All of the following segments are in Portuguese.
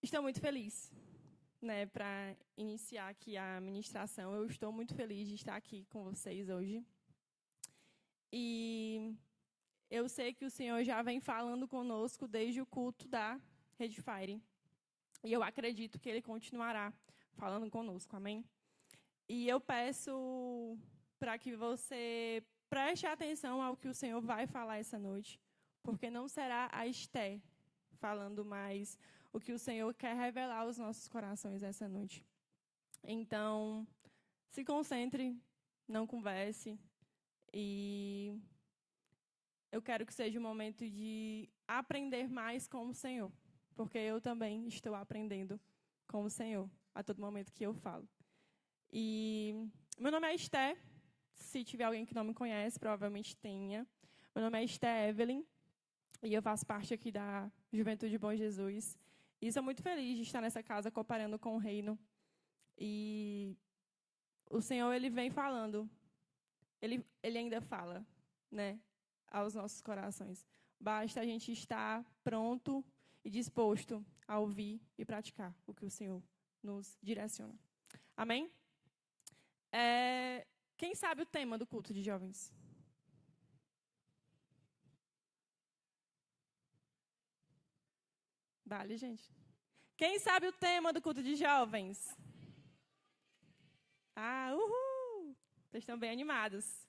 Estou muito feliz, né, para iniciar aqui a ministração. Eu estou muito feliz de estar aqui com vocês hoje. E eu sei que o Senhor já vem falando conosco desde o culto da Redfire. E eu acredito que Ele continuará falando conosco, amém? E eu peço para que você preste atenção ao que o Senhor vai falar essa noite, porque não será a Esté falando mais o que o Senhor quer revelar aos nossos corações essa noite. Então, se concentre, não converse, e eu quero que seja um momento de aprender mais com o Senhor, porque eu também estou aprendendo com o Senhor a todo momento que eu falo. E meu nome é Esté. Se tiver alguém que não me conhece, provavelmente tenha. Meu nome é Esté Evelyn e eu faço parte aqui da Juventude Bom Jesus. E sou muito feliz de estar nessa casa cooperando com o reino. E o Senhor, Ele vem falando. Ele ainda fala, né, aos nossos corações. Basta a gente estar pronto e disposto a ouvir e praticar o que o Senhor nos direciona. Amém? Quem sabe o tema do culto de jovens? Vale, gente. Quem sabe o tema do culto de jovens? Ah, uhul! Vocês estão bem animados.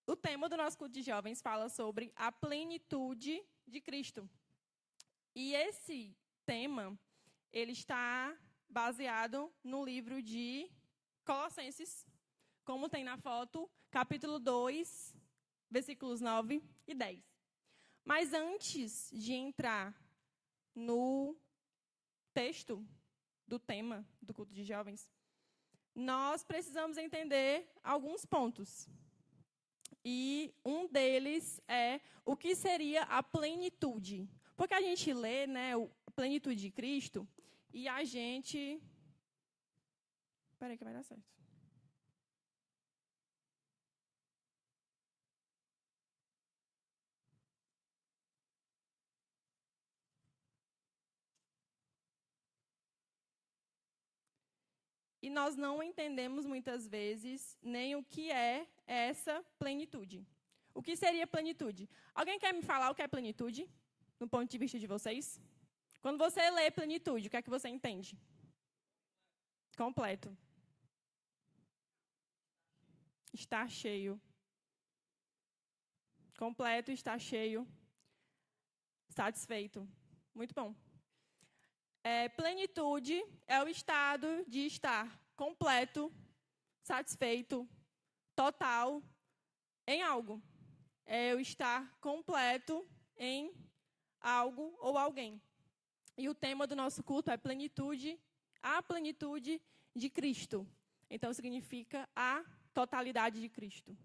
O tema do nosso culto de jovens fala sobre a plenitude de Cristo. E esse tema, ele está baseado no livro de Colossenses, como tem na foto, capítulo 2, versículos 9 e 10. Mas antes de entrar no texto do tema do culto de jovens, nós precisamos entender alguns pontos. E um deles é o que seria a plenitude. Porque a gente lê, né, a plenitude de Cristo e a gente... Espera aí que vai dar certo. E nós não entendemos muitas vezes nem o que é essa plenitude. O que seria plenitude? Alguém quer me falar o que é plenitude, no ponto de vista de vocês? Quando você lê plenitude, o que é que você entende? Completo. Está cheio. Completo, está cheio. Satisfeito. Muito bom. Plenitude é o estado de estar completo, satisfeito, total em algo. É o estar completo em algo ou alguém. E o tema do nosso culto é plenitude, a plenitude de Cristo. Então, significa a totalidade de Cristo.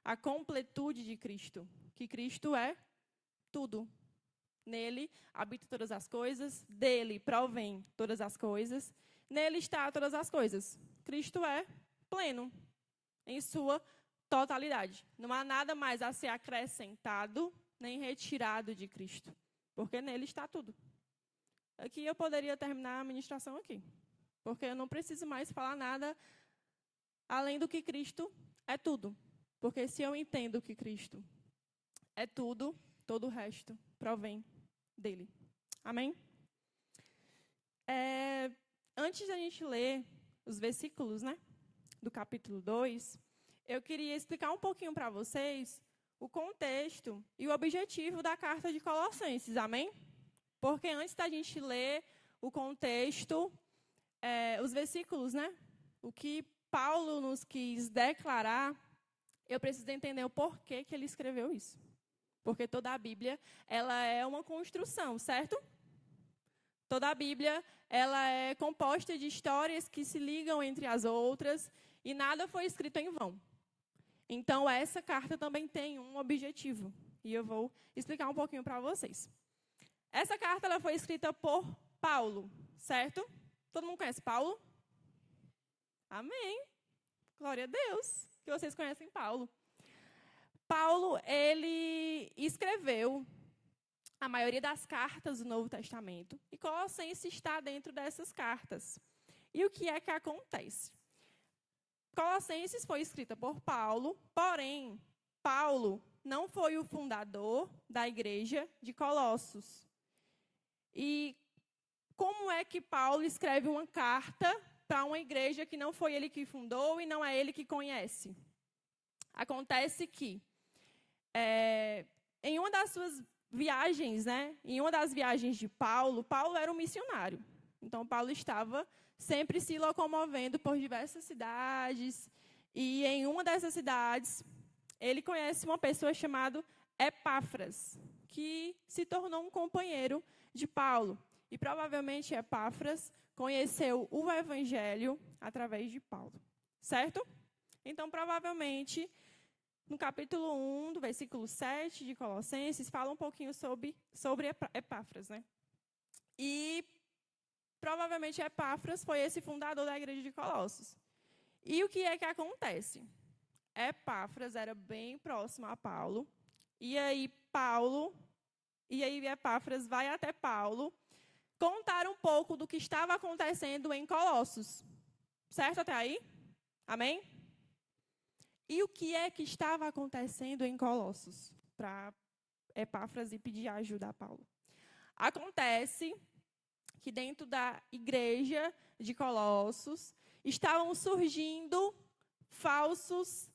A completude de Cristo. Que Cristo é tudo. Nele habitam todas as coisas, dele provém todas as coisas, nele está todas as coisas. Cristo é pleno em sua totalidade. Não há nada mais a ser acrescentado nem retirado de Cristo, porque nele está tudo. Aqui eu poderia terminar a ministração aqui, porque eu não preciso mais falar nada além do que Cristo é tudo. Porque se eu entendo que Cristo é tudo, todo o resto provém dele. Amém? Antes da gente ler os versículos, né, do capítulo 2, eu queria explicar um pouquinho para vocês o contexto e o objetivo da carta de Colossenses. Amém? Porque antes da gente ler o contexto, os versículos, né, o que Paulo nos quis declarar, eu preciso entender o porquê que ele escreveu isso. Porque toda a Bíblia, ela é uma construção, certo? Toda a Bíblia, ela é composta de histórias que se ligam entre as outras e nada foi escrito em vão. Então, essa carta também tem um objetivo. E eu vou explicar um pouquinho para vocês. Essa carta ela foi escrita por Paulo, certo? Todo mundo conhece Paulo? Amém. Glória a Deus que vocês conhecem Paulo. Paulo, ele escreveu a maioria das cartas do Novo Testamento. E Colossenses está dentro dessas cartas. E o que é que acontece? Colossenses foi escrita por Paulo, porém, Paulo não foi o fundador da igreja de Colossos. E como é que Paulo escreve uma carta para uma igreja que não foi ele que fundou e não é ele que conhece? Acontece que, em uma das suas viagens, em uma das viagens de Paulo, Paulo era um missionário. Então, Paulo estava sempre se locomovendo por diversas cidades. E em uma dessas cidades, ele conhece uma pessoa chamada Epáfras, que se tornou um companheiro de Paulo. E provavelmente Epáfras conheceu o Evangelho através de Paulo. Certo? Então, provavelmente, no capítulo 1, do versículo 7 de Colossenses, fala um pouquinho sobre Epáfras. E provavelmente Epáfras foi esse fundador da igreja de Colossos. E o que é que acontece? Epáfras era bem próximo a Paulo. E aí Epáfras vai até Paulo contar um pouco do que estava acontecendo em Colossos. Certo até aí? Amém? E o que é que estava acontecendo em Colossos? Para Epáfras ir pedir ajuda a Paulo. Acontece que dentro da igreja de Colossos estavam surgindo falsos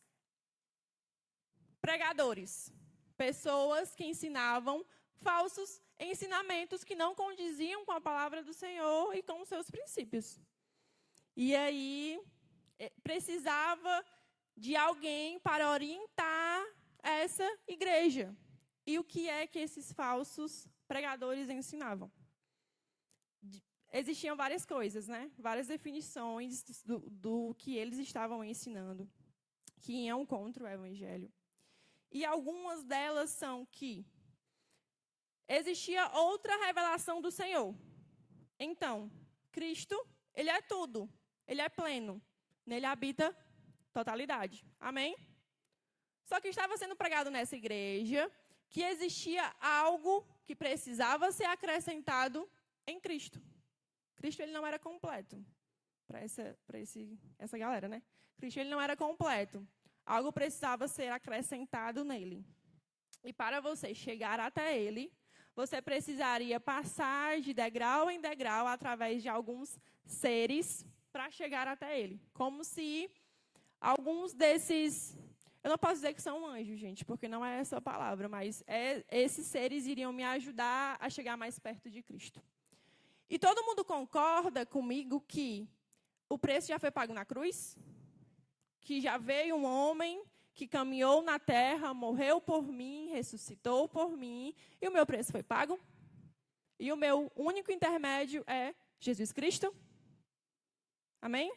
pregadores. Pessoas que ensinavam falsos ensinamentos que não condiziam com a palavra do Senhor e com os seus princípios. E aí, precisava de alguém para orientar essa igreja. E o que é que esses falsos pregadores ensinavam? Existiam várias coisas, várias definições do que eles estavam ensinando, que iam contra o Evangelho. E algumas delas são que existia outra revelação do Senhor. Então, Cristo, ele é tudo, ele é pleno, nele habita totalidade. Amém? Só que estava sendo pregado nessa igreja que existia algo que precisava ser acrescentado em Cristo. Cristo ele não era completo para essa galera, Cristo ele não era completo. Algo precisava ser acrescentado nele. E para você chegar até ele, você precisaria passar de degrau em degrau através de alguns seres para chegar até ele. Como se alguns desses... Eu não posso dizer que são anjos, gente, porque não é essa a palavra, mas esses seres iriam me ajudar a chegar mais perto de Cristo. E todo mundo concorda comigo que o preço já foi pago na cruz? Que já veio um homem que caminhou na terra, morreu por mim, ressuscitou por mim, e o meu preço foi pago? E o meu único intermédio é Jesus Cristo? Amém?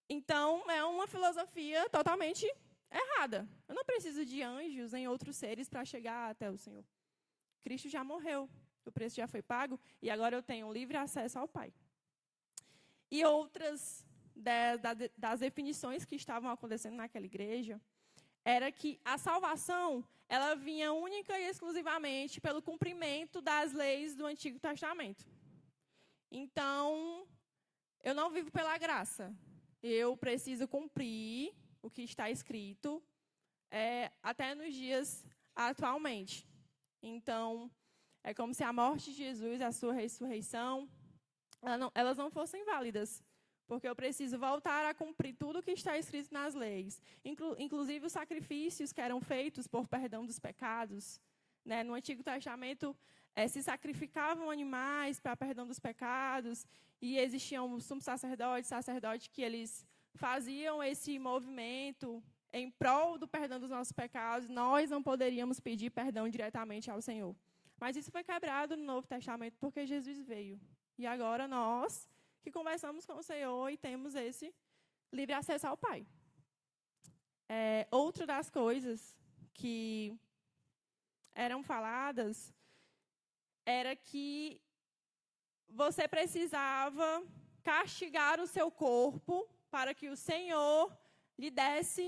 Então, é uma filosofia totalmente errada. Eu não preciso de anjos em outros seres para chegar até o Senhor. Cristo já morreu, o preço já foi pago, e agora eu tenho livre acesso ao Pai. E outras das definições que estavam acontecendo naquela igreja era que a salvação ela vinha única e exclusivamente pelo cumprimento das leis do Antigo Testamento. Então, eu não vivo pela graça. Eu preciso cumprir o que está escrito até nos dias atualmente. Então, é como se a morte de Jesus, a sua ressurreição, elas não fossem válidas. Porque eu preciso voltar a cumprir tudo o que está escrito nas leis. Inclusive os sacrifícios que eram feitos por perdão dos pecados. No Antigo Testamento, se sacrificavam animais para perdão dos pecados. E existiam um sumo sacerdote que eles faziam esse movimento em prol do perdão dos nossos pecados. Nós não poderíamos pedir perdão diretamente ao Senhor. Mas isso foi quebrado no Novo Testamento porque Jesus veio. E agora nós... que conversamos com o Senhor e temos esse livre acesso ao Pai. Outra das coisas que eram faladas era que você precisava castigar o seu corpo para que o Senhor lhe desse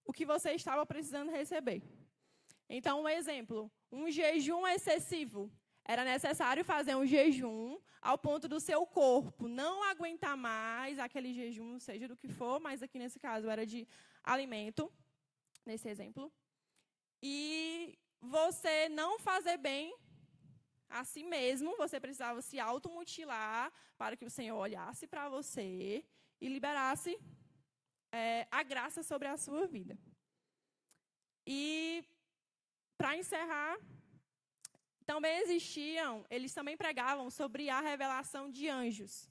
o que você estava precisando receber. Então, um exemplo, um jejum excessivo. Era necessário fazer um jejum ao ponto do seu corpo não aguentar mais aquele jejum, seja do que for, mas aqui nesse caso era de alimento, nesse exemplo. E você não fazer bem a si mesmo, você precisava se automutilar para que o Senhor olhasse para você e liberasse a graça sobre a sua vida. E, para encerrar, também eles também pregavam sobre a revelação de anjos.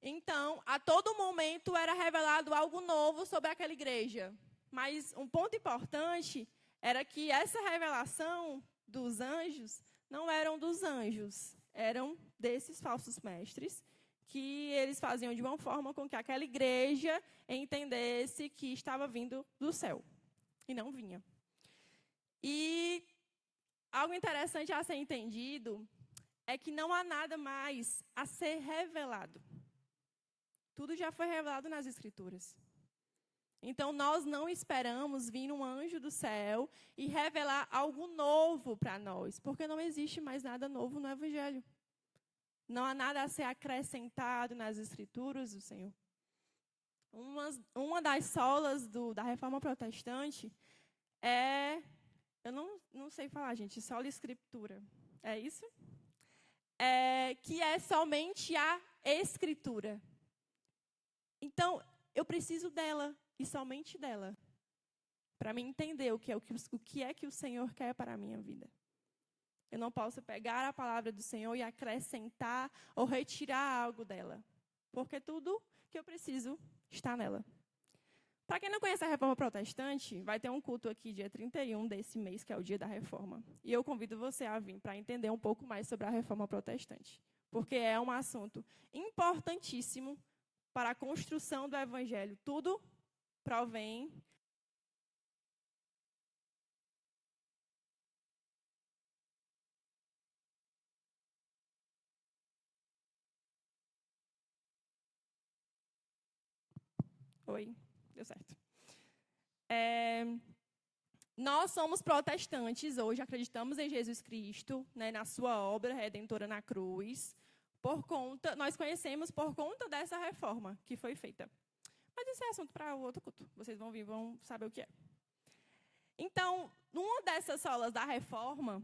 Então, a todo momento era revelado algo novo sobre aquela igreja. Mas um ponto importante era que essa revelação dos anjos não eram dos anjos, eram desses falsos mestres, que eles faziam de uma forma com que aquela igreja entendesse que estava vindo do céu, e não vinha. E algo interessante a ser entendido é que não há nada mais a ser revelado. Tudo já foi revelado nas Escrituras. Então, nós não esperamos vir um anjo do céu e revelar algo novo para nós, porque não existe mais nada novo no Evangelho. Não há nada a ser acrescentado nas Escrituras do Senhor. Uma das solas da Reforma Protestante é... Eu não sei falar, gente, sola Escritura. É isso? Que é somente a Escritura. Então, eu preciso dela. E somente dela, para me entender o que é que o Senhor quer para a minha vida. Eu não posso pegar a palavra do Senhor e acrescentar ou retirar algo dela, porque tudo que eu preciso está nela. Para quem não conhece a Reforma Protestante, vai ter um culto aqui dia 31 desse mês, que é o dia da Reforma. E eu convido você a vir para entender um pouco mais sobre a Reforma Protestante, porque é um assunto importantíssimo para a construção do Evangelho. Tudo provém Oi, deu certo. Nós somos protestantes hoje, acreditamos em Jesus Cristo, né, na sua obra redentora na cruz, nós conhecemos por conta dessa reforma que foi feita. Mas esse é assunto para o outro culto. Vocês vão vir, vão saber o que é. Então, uma dessas solas da reforma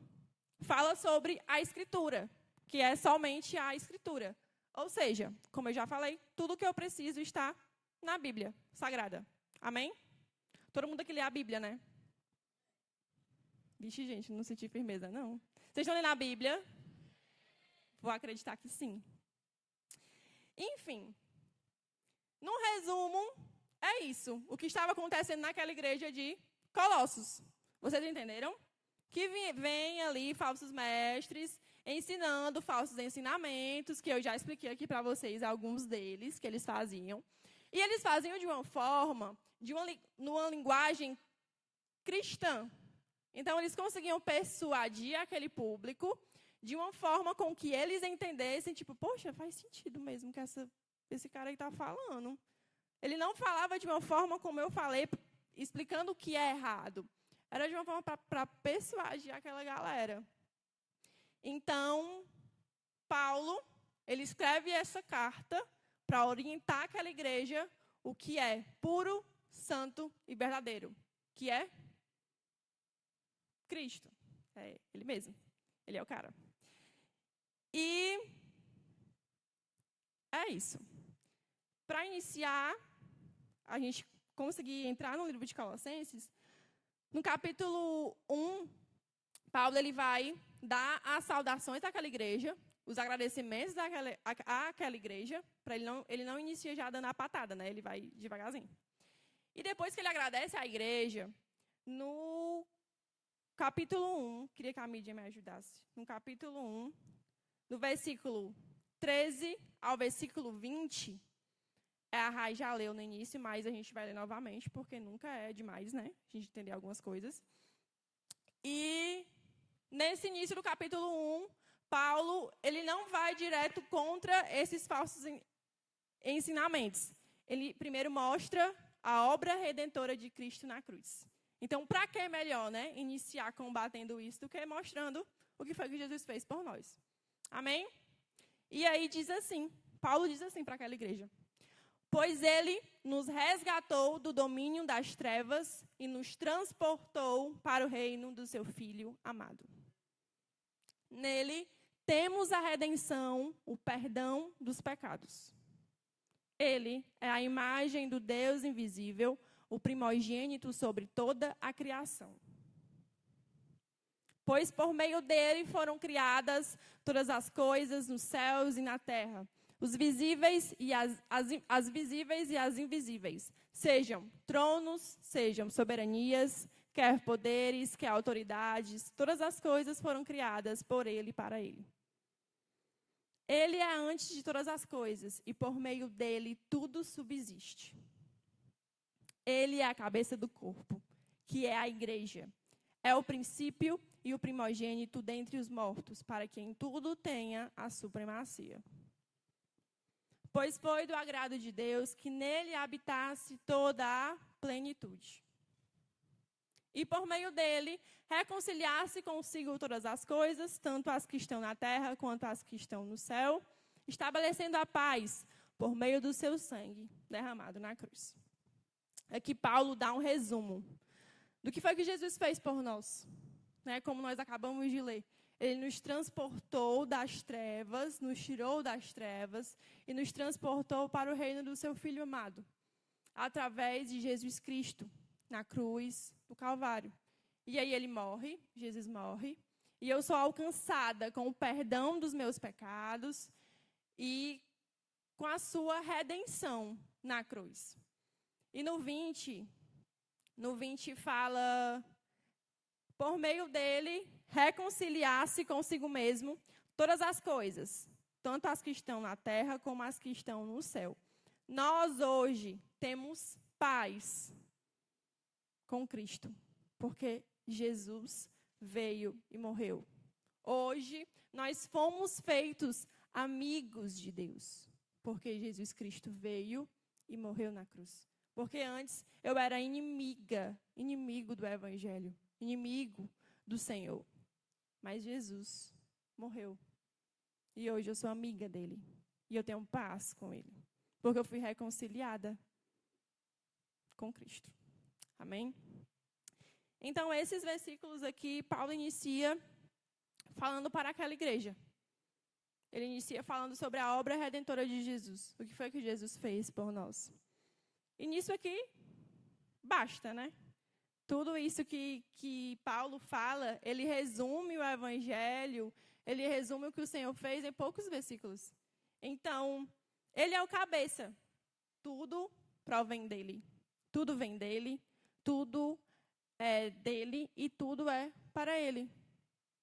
fala sobre a Escritura, que é somente a Escritura. Ou seja, como eu já falei, tudo que eu preciso está na Bíblia Sagrada. Amém? Todo mundo aqui lê a Bíblia, né? Vixe, gente, não senti firmeza, não. Vocês estão lendo a Bíblia? Vou acreditar que sim. Enfim, num resumo, é isso. O que estava acontecendo naquela igreja de Colossos. Vocês entenderam? Que vem ali falsos mestres, ensinando falsos ensinamentos, que eu já expliquei aqui para vocês alguns deles, que eles faziam. E eles faziam de uma forma, numa linguagem cristã. Então, eles conseguiam persuadir aquele público de uma forma com que eles entendessem, tipo, poxa, faz sentido mesmo que esse cara aí está falando. Ele não falava de uma forma como eu falei, explicando o que é errado. Era de uma forma para persuadir aquela galera. Então, Paulo, ele escreve essa carta para orientar aquela igreja o que é puro, santo e verdadeiro. Que é Cristo. É ele mesmo. Ele é o cara. E é isso. Para iniciar, a gente conseguir entrar no livro de Colossenses, no capítulo 1, Paulo ele vai dar as saudações daquela igreja, os agradecimentos àquela igreja, para ele não inicia já dando a patada, né? Ele vai devagarzinho. E depois que ele agradece à igreja, no capítulo 1, queria que a mídia me ajudasse, no capítulo 1, do versículo 13 ao versículo 20, a Rai já leu no início, mas a gente vai ler novamente, porque nunca é demais, né? A gente entender algumas coisas. E nesse início do capítulo 1, Paulo, ele não vai direto contra esses falsos ensinamentos. Ele primeiro mostra a obra redentora de Cristo na cruz. Então, para que melhor, né, iniciar combatendo isso do que mostrando o que foi que Jesus fez por nós? Amém? E aí diz assim, Paulo diz assim para aquela igreja: pois ele nos resgatou do domínio das trevas e nos transportou para o reino do seu Filho amado. Nele temos a redenção, o perdão dos pecados. Ele é a imagem do Deus invisível, o primogênito sobre toda a criação. Pois por meio dele foram criadas todas as coisas nos céus e na terra, os visíveis e as visíveis e as invisíveis, sejam tronos, sejam soberanias, quer poderes, quer autoridades, todas as coisas foram criadas por ele e para ele. Ele é antes de todas as coisas, e por meio dele tudo subsiste. Ele é a cabeça do corpo, que é a igreja. É o princípio e o primogênito dentre os mortos, para que em tudo tenha a supremacia. Pois foi do agrado de Deus que nele habitasse toda a plenitude. E por meio dele, reconciliar-se consigo todas as coisas, tanto as que estão na terra quanto as que estão no céu, estabelecendo a paz por meio do seu sangue derramado na cruz. Aqui Paulo dá um resumo do que foi que Jesus fez por nós, né? Como nós acabamos de ler. Ele nos transportou das trevas, nos tirou das trevas e nos transportou para o reino do seu Filho amado, através de Jesus Cristo, na cruz do Calvário. E aí ele morre, Jesus morre, e eu sou alcançada com o perdão dos meus pecados e com a sua redenção na cruz. E no 20 fala, por meio dele, reconciliar-se consigo mesmo todas as coisas, tanto as que estão na terra como as que estão no céu. Nós hoje temos paz com Cristo, porque Jesus veio e morreu. Hoje, nós fomos feitos amigos de Deus, porque Jesus Cristo veio e morreu na cruz. Porque antes eu era inimigo do Evangelho, inimigo do Senhor. Mas Jesus morreu. E hoje eu sou amiga dele. E eu tenho paz com ele. Porque eu fui reconciliada com Cristo. Amém? Então, esses versículos aqui, Paulo inicia falando para aquela igreja. Ele inicia falando sobre a obra redentora de Jesus. O que foi que Jesus fez por nós. E nisso aqui, basta, né? Tudo isso que Paulo fala, ele resume o Evangelho, ele resume o que o Senhor fez em poucos versículos. Então, ele é o cabeça. Tudo provém dele. Tudo vem dele, tudo é dele e tudo é para ele.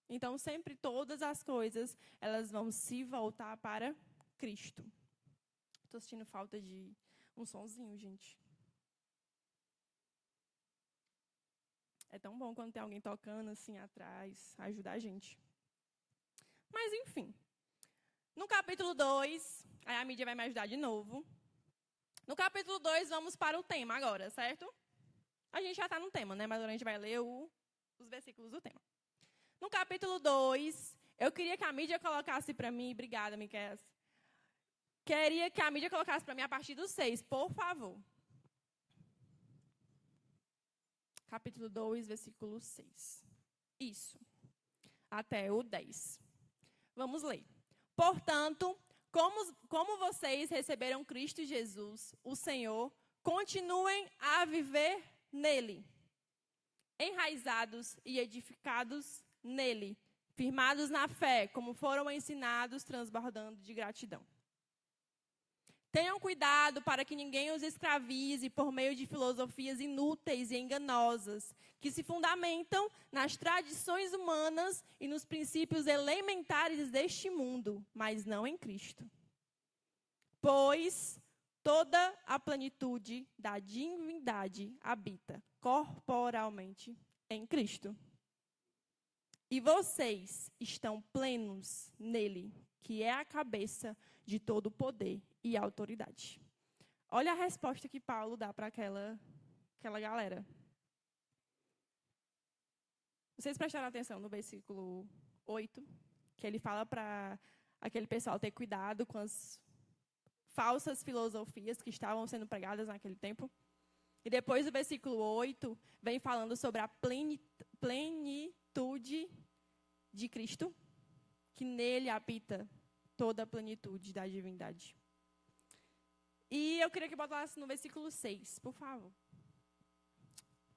Então, sempre todas as coisas, elas vão se voltar para Cristo. Estou sentindo falta de um sonzinho, gente. É tão bom quando tem alguém tocando assim atrás, ajuda a gente. Mas, enfim. No capítulo 2, aí a mídia vai me ajudar de novo. No capítulo 2, vamos para o tema agora, certo? A gente já está no tema, né? Mas agora a gente vai ler os versículos do tema. No capítulo 2, eu queria que a mídia colocasse para mim, obrigada, Miquel. Queria que a mídia colocasse para mim a partir do 6, por favor. Capítulo 2, versículo 6. Isso. Até o 10. Vamos ler. Portanto, como vocês receberam Cristo Jesus, o Senhor, continuem a viver nele, enraizados e edificados nele, firmados na fé, como foram ensinados, transbordando de gratidão. Tenham cuidado para que ninguém os escravize por meio de filosofias inúteis e enganosas, que se fundamentam nas tradições humanas e nos princípios elementares deste mundo, mas não em Cristo. Pois toda a plenitude da divindade habita corporalmente em Cristo. E vocês estão plenos nele, que é a cabeça de todo poder e autoridade. Olha a resposta que Paulo dá para aquela galera. Vocês prestaram atenção no versículo 8, que ele fala para aquele pessoal ter cuidado com as falsas filosofias que estavam sendo pregadas naquele tempo? E depois do versículo 8, vem falando sobre a plenitude de Cristo, que nele habita toda a plenitude da divindade. E eu queria que botasse no versículo 6, por favor.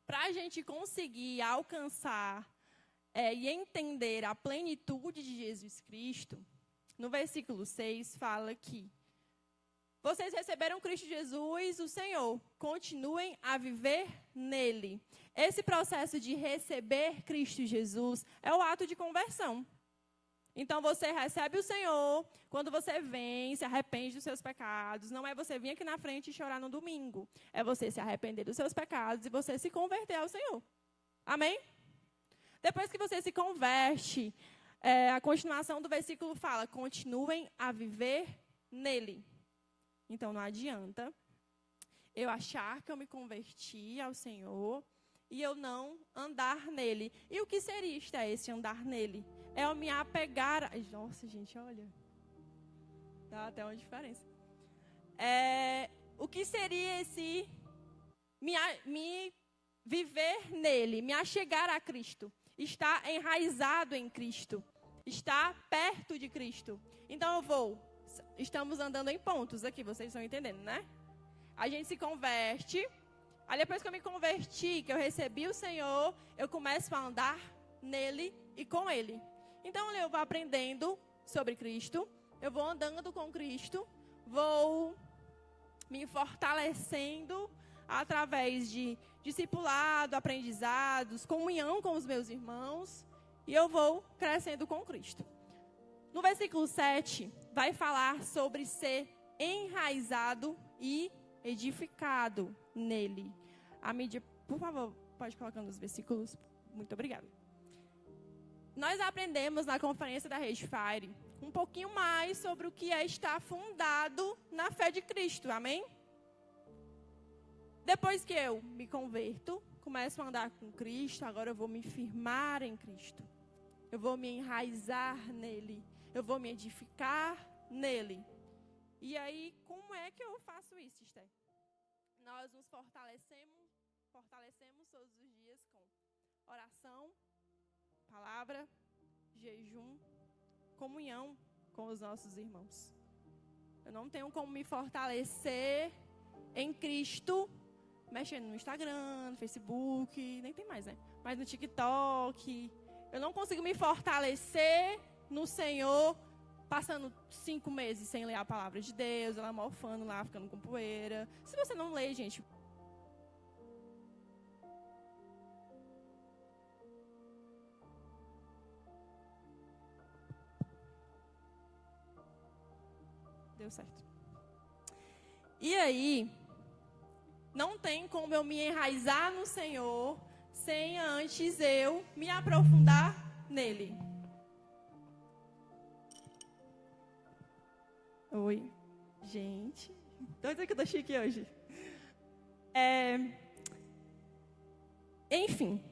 Para a gente conseguir alcançar e entender a plenitude de Jesus Cristo, no versículo 6 fala que vocês receberam Cristo Jesus, o Senhor, continuem a viver nele. Esse processo de receber Cristo Jesus é o ato de conversão. Então, você recebe o Senhor, quando você vem, se arrepende dos seus pecados. Não é você vir aqui na frente e chorar no domingo. É você se arrepender dos seus pecados e você se converter ao Senhor. Amém? Depois que você se converte, a continuação do versículo fala, continuem a viver nele. Então, não adianta eu achar que eu me converti ao Senhor e eu não andar nele. E o que seria esse andar nele? É eu me apegar... Nossa, gente, olha. Dá até uma diferença. O que seria esse me viver nele, me achegar a Cristo? Estar enraizado em Cristo. Estar perto de Cristo. Então, estamos andando em pontos aqui, vocês estão entendendo, né? A gente se converte. Aí depois que eu me converti, que eu recebi o Senhor, eu começo a andar nele e com ele. Então eu vou aprendendo sobre Cristo, eu vou andando com Cristo, vou me fortalecendo através de discipulado, aprendizados, comunhão com os meus irmãos, e eu vou crescendo com Cristo. No versículo 7, vai falar sobre ser enraizado e edificado nele. A mídia, por favor, pode colocar nos versículos. Muito obrigada. Nós aprendemos na conferência da Redfire um pouquinho mais sobre o que é estar fundado na fé de Cristo. Amém? Depois que eu me converto, começo a andar com Cristo, agora eu vou me firmar em Cristo. Eu vou me enraizar nele. Eu vou me edificar nele. E aí, como é que eu faço isso, Esther? Nós nos fortalecemos todos os dias com oração, palavra, jejum, comunhão com os nossos irmãos. Eu não tenho como me fortalecer em Cristo mexendo no Instagram, no Facebook, nem tem mais, né? Mas no TikTok. Eu não consigo me fortalecer no Senhor passando 5 meses sem ler a palavra de Deus, ela morfando lá, ficando com poeira. Se você não lê, gente... Deu certo. E aí, não tem como eu me enraizar no Senhor sem antes eu me aprofundar nele. Oi, gente. Doida que eu tô chique hoje. Enfim,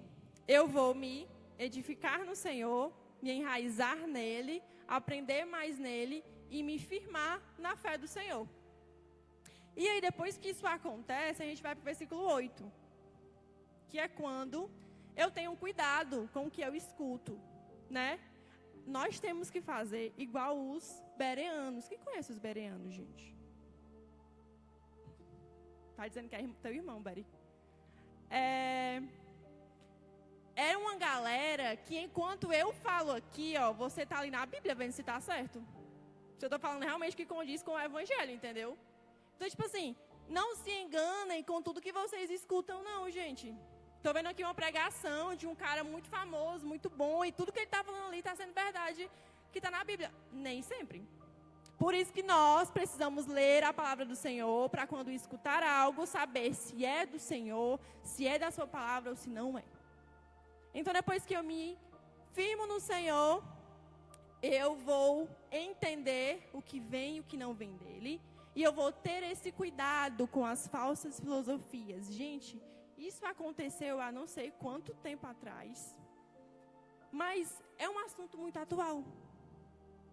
eu vou me edificar no Senhor, me enraizar nele, aprender mais nele e me firmar na fé do Senhor. E aí, depois que isso acontece, a gente vai para o versículo 8, que é quando eu tenho cuidado com o que eu escuto, né? Nós temos que fazer igual os bereanos. Quem conhece os bereanos, gente? Tá dizendo que é teu irmão, Beri. É uma galera que, enquanto eu falo aqui, ó, você tá ali na Bíblia vendo se tá certo. Se eu tô falando realmente que condiz com o Evangelho, entendeu? Então, tipo assim, não se enganem com tudo que vocês escutam, não, gente. Tô vendo aqui uma pregação de um cara muito famoso, muito bom, e tudo que ele tá falando ali tá sendo verdade, que tá na Bíblia. Nem sempre. Por isso que nós precisamos ler a palavra do Senhor, para quando escutar algo, saber se é do Senhor, se é da sua palavra ou se não é. Então, depois que eu me firmo no Senhor, eu vou entender o que vem e o que não vem dele. E eu vou ter esse cuidado com as falsas filosofias. Gente, isso aconteceu há não sei quanto tempo atrás. Mas é um assunto muito atual.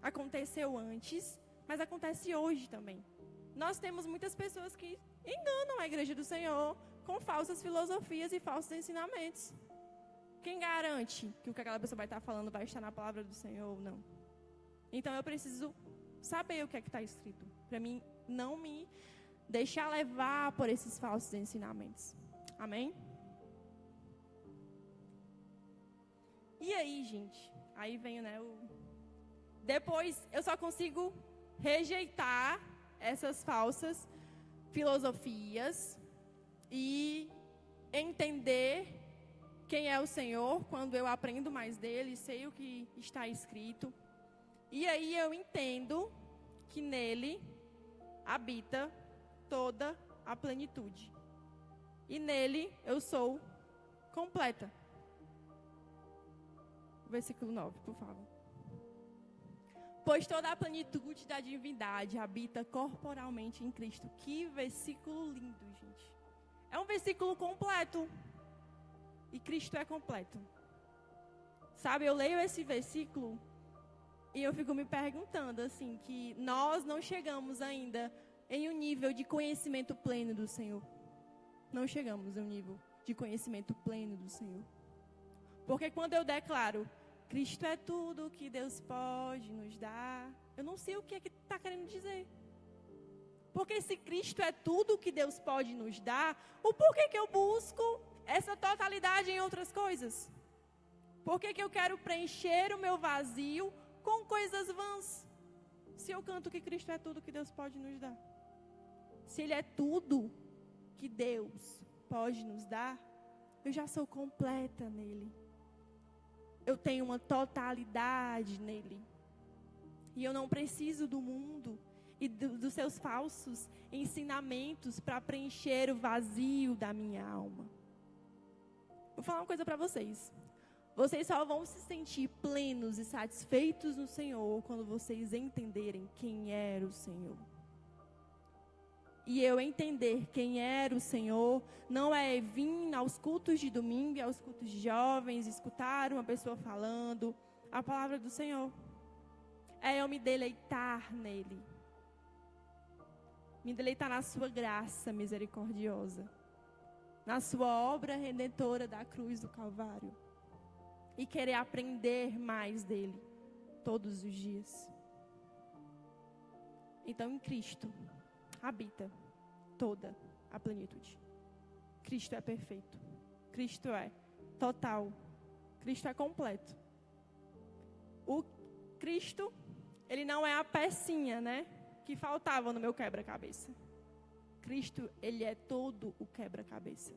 Aconteceu antes, mas acontece hoje também. Nós temos muitas pessoas que enganam a igreja do Senhor com falsas filosofias e falsos ensinamentos. Quem garante que o que aquela pessoa vai estar falando vai estar na palavra do Senhor ou não? Então eu preciso saber o que é que está escrito, para mim não me deixar levar por esses falsos ensinamentos. Amém? E aí, gente? Aí vem, né, Depois eu só consigo rejeitar essas falsas filosofias e entender quem é o Senhor quando eu aprendo mais dele, sei o que está escrito. E aí eu entendo que nele habita toda a plenitude. E nele eu sou completa. Versículo 9, por favor. Pois toda a plenitude da divindade habita corporalmente em Cristo. Que versículo lindo, gente. É um versículo completo. E Cristo é completo. Sabe, eu leio esse versículo e eu fico me perguntando, assim, que nós não chegamos ainda em um nível de conhecimento pleno do Senhor. Não chegamos em um nível de conhecimento pleno do Senhor. Porque quando eu declaro, Cristo é tudo que Deus pode nos dar, eu não sei o que é que está querendo dizer. Porque se Cristo é tudo que Deus pode nos dar, o porquê que eu busco essa totalidade em outras coisas? Por que eu quero preencher o meu vazio com coisas vãs? Se eu canto que Cristo é tudo que Deus pode nos dar. Se Ele é tudo que Deus pode nos dar, eu já sou completa nele. Eu tenho uma totalidade nele. E eu não preciso do mundo e dos seus falsos ensinamentos para preencher o vazio da minha alma. Vou falar uma coisa para vocês. Vocês só vão se sentir plenos e satisfeitos no Senhor quando vocês entenderem quem era o Senhor. E eu entender quem era o Senhor não é vir aos cultos de domingo e aos cultos de jovens, escutar uma pessoa falando a palavra do Senhor. É eu me deleitar nele. Me deleitar na sua graça misericordiosa. Na sua obra redentora da cruz do Calvário. E querer aprender mais dele todos os dias. Então, em Cristo habita toda a plenitude. Cristo é perfeito. Cristo é total. Cristo é completo. O Cristo, ele não é a pecinha, né, que faltava no meu quebra-cabeça. Cristo, ele é todo o quebra-cabeça.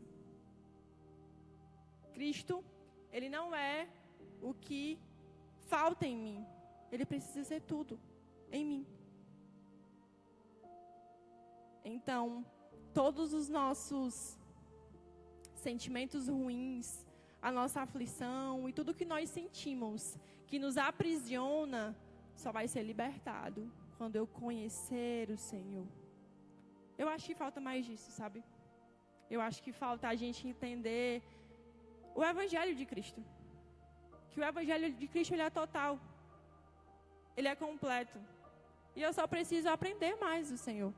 Cristo, ele não é o que falta em mim. Ele precisa ser tudo em mim. Então, todos os nossos sentimentos ruins, a nossa aflição e tudo que nós sentimos que nos aprisiona, só vai ser libertado quando eu conhecer o Senhor. Eu acho que falta mais disso, sabe? Eu acho que falta a gente entender o Evangelho de Cristo. Que o Evangelho de Cristo, ele é total. Ele é completo. E eu só preciso aprender mais do Senhor.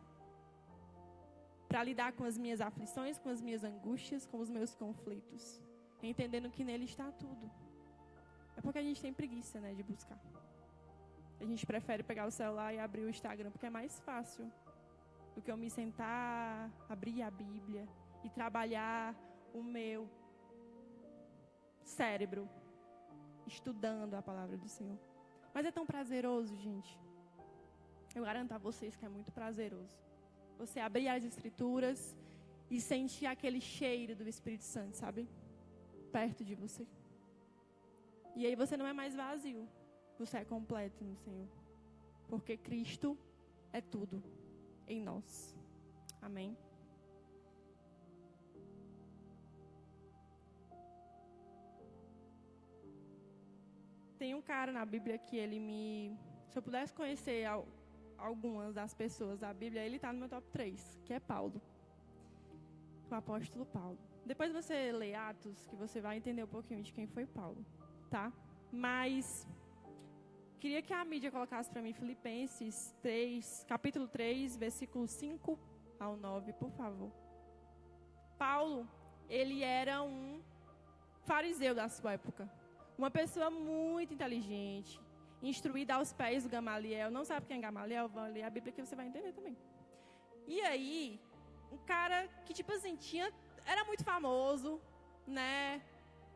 Para lidar com as minhas aflições, com as minhas angústias, com os meus conflitos. Entendendo que nele está tudo. É porque a gente tem preguiça, né, de buscar. A gente prefere pegar o celular e abrir o Instagram, porque é mais fácil do que eu me sentar, abrir a Bíblia e trabalhar o meu cérebro, estudando a palavra do Senhor. Mas é tão prazeroso, gente. Eu garanto a vocês que é muito prazeroso. Você abrir as Escrituras e sentir aquele cheiro do Espírito Santo, sabe? Perto de você. E aí você não é mais vazio. Você é completo no Senhor. Porque Cristo é tudo em nós. Amém? Tem um cara na Bíblia que ele me... Se eu pudesse conhecer algumas das pessoas da Bíblia, ele está no meu top 3, que é Paulo. O apóstolo Paulo. Depois você lê Atos, que você vai entender um pouquinho de quem foi Paulo, tá? Mas queria que a mídia colocasse para mim Filipenses 3, capítulo 3, versículos 5 ao 9, por favor. Paulo, ele era um fariseu da sua época. Uma pessoa muito inteligente, instruída aos pés do Gamaliel. Não sabe quem é Gamaliel? Vão ler a Bíblia que você vai entender também. E aí, um cara que, tipo assim, era muito famoso, né?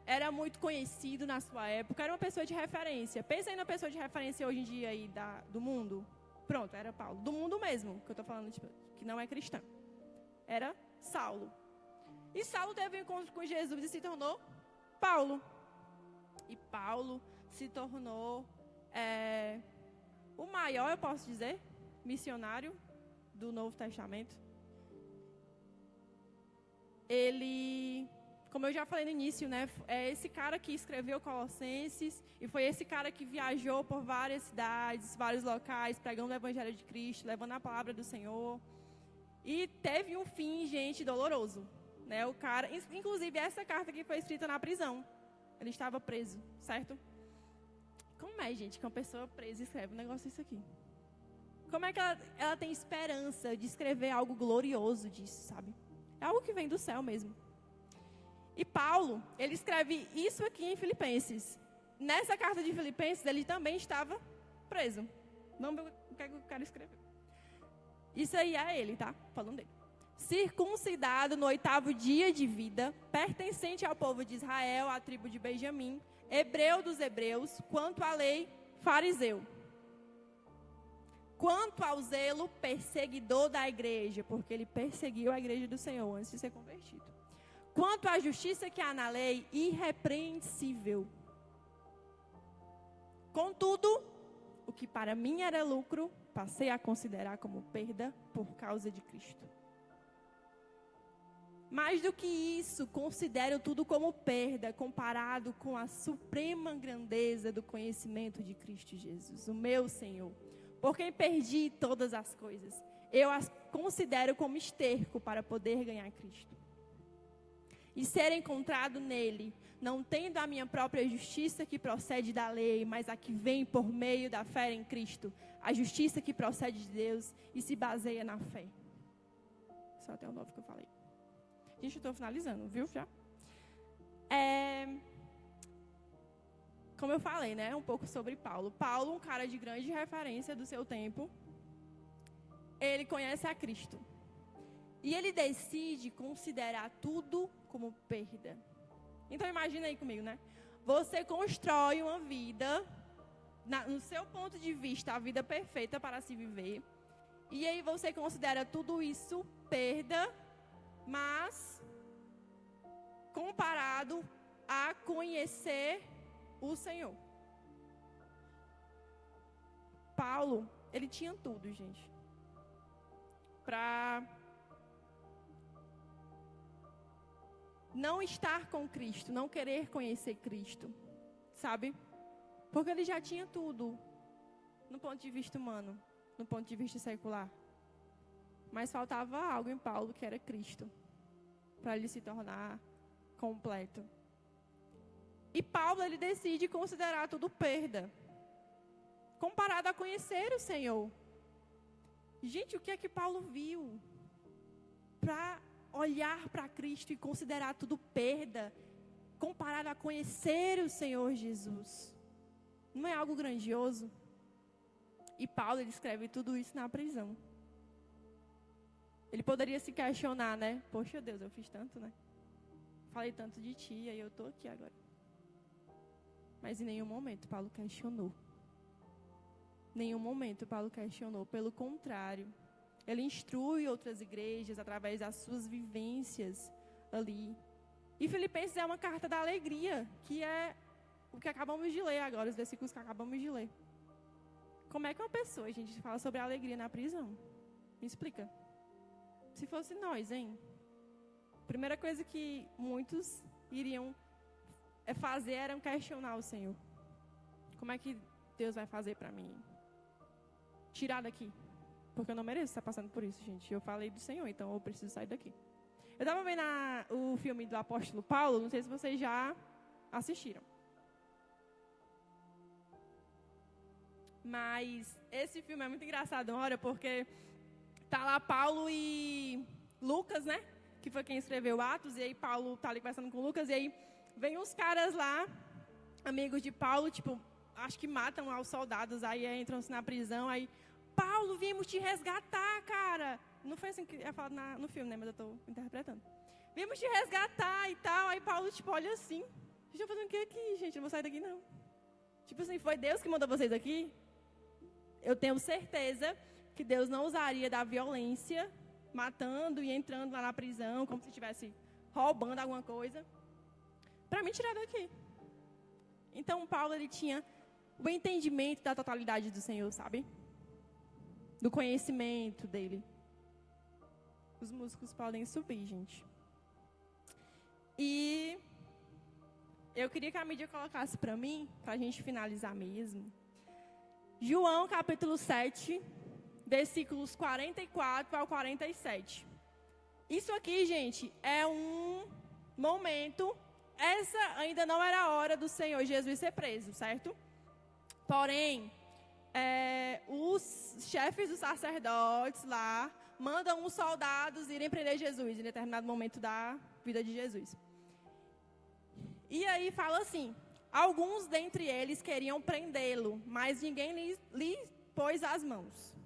Era muito conhecido na sua época, era uma pessoa de referência. Pensa aí na pessoa de referência hoje em dia aí do mundo. Pronto, era Paulo. Do mundo mesmo, que eu estou falando, tipo, que não é cristão. Era Saulo. E Saulo teve um encontro com Jesus e se tornou Paulo. E Paulo se tornou o maior, eu posso dizer, missionário do Novo Testamento. Ele, como eu já falei no início, né, é esse cara que escreveu Colossenses e foi esse cara que viajou por várias cidades, vários locais, pregando o Evangelho de Cristo, levando a palavra do Senhor. E teve um fim, gente, doloroso. Né, o cara, inclusive, essa carta aqui foi escrita na prisão. Ele estava preso, certo? Como é, gente, que uma pessoa presa escreve um negócio disso aqui? Como é que ela tem esperança de escrever algo glorioso disso, sabe? É algo que vem do céu mesmo. E Paulo, ele escreve isso aqui em Filipenses. Nessa carta de Filipenses, ele também estava preso. Vamos ver o que o cara escreveu. Isso aí é ele, tá? Falando dele. Circuncidado no 8º dia de vida, pertencente ao povo de Israel, à tribo de Benjamim, hebreu dos hebreus, quanto à lei, fariseu. Quanto ao zelo, perseguidor da igreja, porque ele perseguiu a igreja do Senhor antes de ser convertido. Quanto à justiça que há na lei, irrepreensível. Contudo, o que para mim era lucro, passei a considerar como perda por causa de Cristo. Mais do que isso, considero tudo como perda, comparado com a suprema grandeza do conhecimento de Cristo Jesus, o meu Senhor. Por quem perdi todas as coisas, eu as considero como esterco para poder ganhar Cristo. E ser encontrado nele, não tendo a minha própria justiça que procede da lei, mas a que vem por meio da fé em Cristo, a justiça que procede de Deus e se baseia na fé. Só até o 9 que eu falei. Gente, eu estou finalizando, viu? Já. Como eu falei, né? Um pouco sobre Paulo. Paulo, um cara de grande referência do seu tempo. Ele conhece a Cristo. E ele decide considerar tudo como perda. Então, imagina aí comigo, né? Você constrói uma vida, no seu ponto de vista, a vida perfeita para se viver. E aí você considera tudo isso perda, mas comparado a conhecer o Senhor. Paulo, ele tinha tudo, gente, para não estar com Cristo, não querer conhecer Cristo, sabe? Porque ele já tinha tudo, no ponto de vista humano, no ponto de vista secular. Mas faltava algo em Paulo, que era Cristo, para ele se tornar completo. E Paulo, ele decide considerar tudo perda, comparado a conhecer o Senhor. Gente, o que é que Paulo viu para olhar para Cristo e considerar tudo perda, comparado a conhecer o Senhor Jesus? Não é algo grandioso? E Paulo, ele escreve tudo isso na prisão. Ele poderia se questionar, né? Poxa Deus, eu fiz tanto, né? Falei tanto de ti, e eu estou aqui agora. Mas em nenhum momento Paulo questionou. Nenhum momento Paulo questionou. Pelo contrário, ele instrui outras igrejas através das suas vivências ali. E Filipenses é uma carta da alegria, que é o que acabamos de ler agora, os versículos que acabamos de ler. Como é que uma pessoa, a gente fala sobre a alegria na prisão? Me explica. Se fosse nós, hein? Primeira coisa que muitos iriam fazer era questionar o Senhor. Como é que Deus vai fazer para mim? Tirar daqui. Porque eu não mereço estar passando por isso, gente. Eu falei do Senhor, então eu preciso sair daqui. Eu estava vendo o filme do apóstolo Paulo, não sei se vocês já assistiram. Mas esse filme é muito engraçado, olha, porque tá lá Paulo e Lucas, né? Que foi quem escreveu Atos, e aí Paulo tá ali conversando com Lucas, e aí vem uns caras lá, amigos de Paulo, tipo, acho que matam aos soldados, aí entram-se na prisão, aí, Paulo, viemos te resgatar, cara. Não foi assim que é falado no filme, né? Mas eu tô interpretando. Viemos te resgatar e tal, aí Paulo, tipo, olha assim, vocês estão fazendo o que aqui, gente? Eu não vou sair daqui, não. Tipo assim, foi Deus que mandou vocês aqui? Eu tenho certeza que Deus não usaria da violência, matando e entrando lá na prisão, como se estivesse roubando alguma coisa, para me tirar daqui. Então, Paulo, ele tinha o entendimento da totalidade do Senhor, sabe? Do conhecimento dele. Os músicos podem subir, gente. E eu queria que a mídia colocasse para mim, para a gente finalizar mesmo, João, capítulo 7, versículos 44 ao 47. Isso aqui, gente, é um momento. Essa ainda não era a hora do Senhor Jesus ser preso, certo? Porém, os chefes dos sacerdotes lá mandam os soldados irem prender Jesus em determinado momento da vida de Jesus. E aí fala assim: alguns dentre eles queriam prendê-lo, mas ninguém lhe pôs as mãos.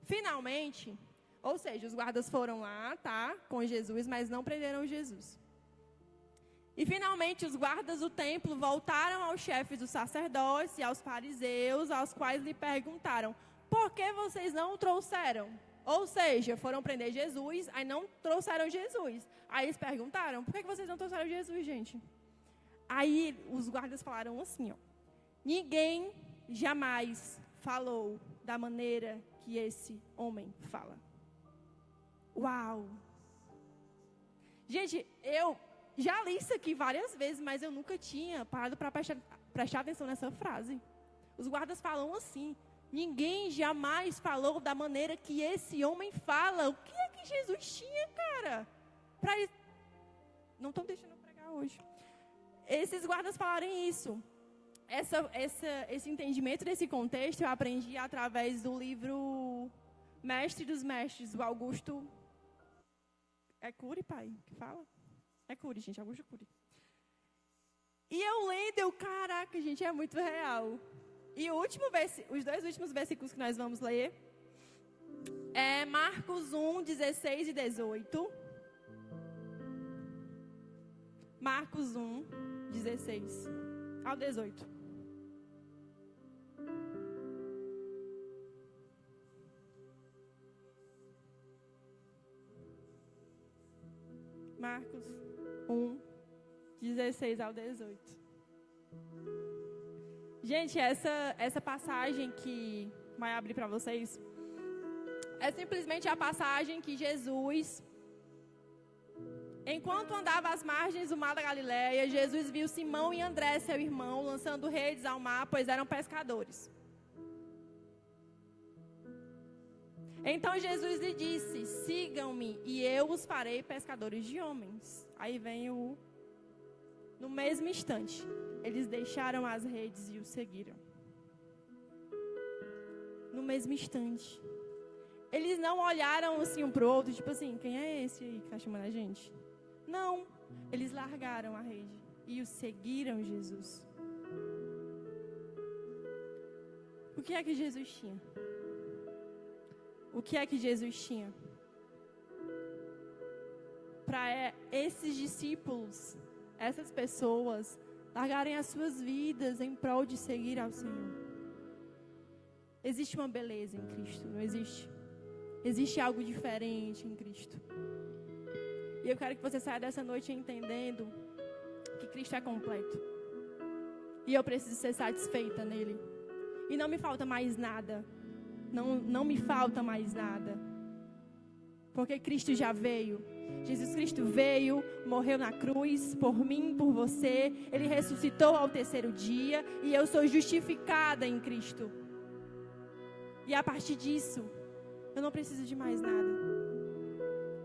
Finalmente, ou seja, os guardas foram lá, tá, com Jesus, mas não prenderam Jesus. E finalmente os guardas do templo voltaram aos chefes dos sacerdotes e aos fariseus, aos quais lhe perguntaram: por que vocês não o trouxeram? Ou seja, foram prender Jesus, aí não trouxeram Jesus. Aí eles perguntaram: por que vocês não trouxeram Jesus, gente? Aí os guardas falaram assim, ó: ninguém jamais falou da maneira que esse homem fala. Uau! Gente, eu já li isso aqui várias vezes, mas eu nunca tinha parado para prestar atenção nessa frase. Os guardas falam assim: ninguém jamais falou da maneira que esse homem fala. O que é que Jesus tinha, cara? Não estão deixando eu pregar hoje. Esses guardas falarem isso. Esse entendimento desse contexto eu aprendi através do livro Mestre dos Mestres, do Augusto. É Cury, pai, que fala? É Cury, gente, Augusto Cury. E eu lendo, caraca, gente, é muito real. E os dois últimos versículos que nós vamos ler é Marcos 1, 16 e 18. Marcos 1, 16 ao 18. Marcos 1, 16 ao 18. Gente, essa passagem que vai abrir para vocês é simplesmente a passagem que Jesus, enquanto andava às margens do mar da Galileia, Jesus viu Simão e André, seu irmão, lançando redes ao mar, pois eram pescadores. Então Jesus lhe disse: sigam-me e eu os farei pescadores de homens. Aí vem no mesmo instante, eles deixaram as redes e o seguiram. No mesmo instante. Eles não olharam assim um para o outro, tipo assim: quem é esse aí que está chamando a gente? Não, eles largaram a rede e o seguiram Jesus. O que é que Jesus tinha? O que é que Jesus tinha? Para esses discípulos, essas pessoas, largarem as suas vidas em prol de seguir ao Senhor. Existe uma beleza em Cristo, não existe? Existe algo diferente em Cristo. E eu quero que você saia dessa noite entendendo que Cristo é completo. E eu preciso ser satisfeita nele. E não me falta mais nada. Não me falta mais nada. Porque Cristo já veio. Jesus Cristo veio, morreu na cruz, por mim, por você. Ele ressuscitou ao terceiro dia. E eu sou justificada em Cristo. E a partir disso, eu não preciso de mais nada.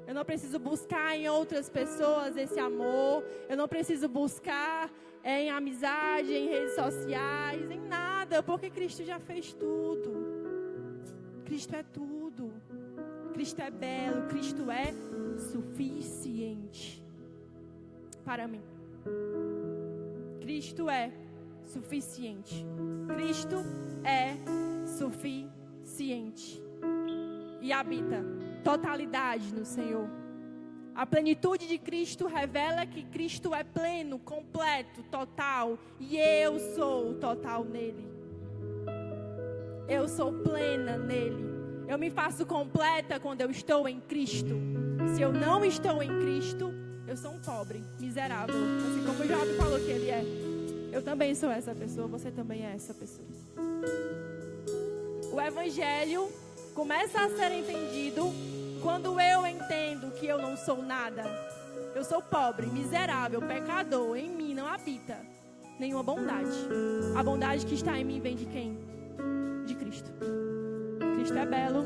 Eu não preciso buscar em outras pessoas esse amor. Eu não preciso buscar em amizade, em redes sociais, em nada. nada, porque Cristo já fez tudo. Cristo é tudo. Cristo é belo, Cristo é suficiente para mim. Cristo é suficiente. Cristo é suficiente. E habita totalidade no Senhor. A plenitude de Cristo revela que Cristo é pleno, completo, total. E eu sou total nele. Eu sou plena nele. Eu me faço completa quando eu estou em Cristo. Se eu não estou em Cristo, eu sou um pobre, miserável. Assim como o Job falou que ele é. Eu também sou essa pessoa, você também é essa pessoa. O Evangelho começa a ser entendido quando eu entendo que eu não sou nada. Eu sou pobre, miserável, pecador. Em mim não habita nenhuma bondade. A bondade que está em mim vem de quem? De Cristo. Cristo é belo,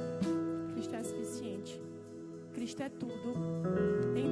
Cristo é suficiente, Cristo é tudo em